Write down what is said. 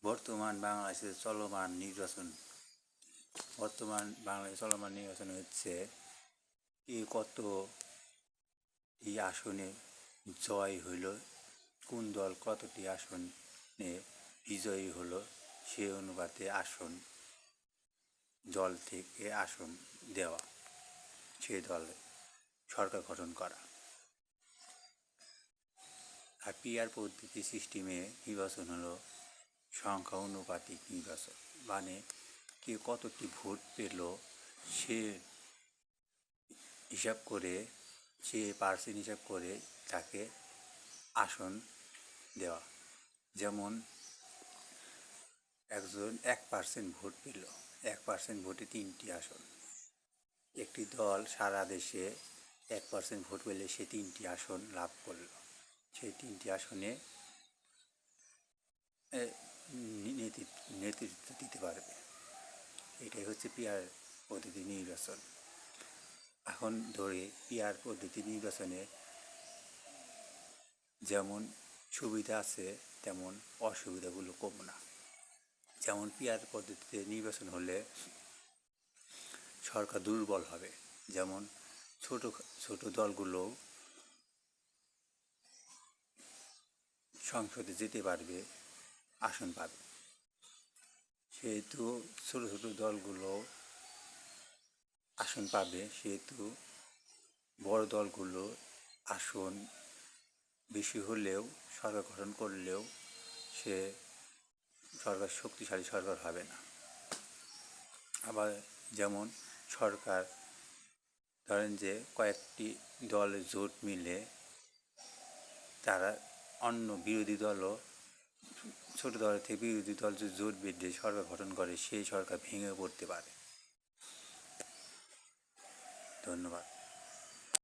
বর্তমান বাংলাদেশের চলমান নির্বাচন হচ্ছে কত এই আসনে জয় হইল, কোন দল কতটি আসনে বিজয়ী হলো, সে অনুপাতে আসন দল থেকে আসন দেওয়া, সে দলে সরকার গঠন করা। আর পিআর পদ্ধতি সিস্টেমে নির্বাচন হলো সংখ্যা অনুপাতিক নির্বাচন, মানে কে কতটি ভোট পেল সে হিসাব করে, সে পার্সেন্ট হিসাব করে তাকে আসন দেওয়া। যেমন একজন 1% ভোট পেল, 1% ভোটে 3টি আসন। একটি দল সারা দেশে 1% ভোট পেলে সে 3টি আসন লাভ করল, সেই 3টি আসনে নেতৃত্ব দিতে পারবে। এটাই হচ্ছে পিআর পদ্ধতি নির্বাচন। এখন ধরে পিআর পদ্ধতি নির্বাচনে যেমন সুবিধা আছে তেমন অসুবিধাগুলো কম না। যেমন পিআর পদ্ধতিতে নির্বাচন হলে সরকার দুর্বল হবে, যেমন ছোট ছোট দলগুলো সংসদে যেতে পারবে, আসন পাবে। সেহেতু ছোট ছোট দলগুলো আসন পাবে, সেহেতু বড় দলগুলো আসন বেশি হলেও সরকার গঠন করলেও সে সরকার শক্তিশালী সরকার হবে না। আবার যেমন সরকার ধরেন যে কয়েকটি দলের জোট মিলে তারা অন্য বিরোধী দলও, ছোটো দল থেকে বিরোধী দল যদি জোট বেঁধে সরকার গঠন করে, সেই সরকার ভেঙে পড়তে পারে। ধন্যবাদ।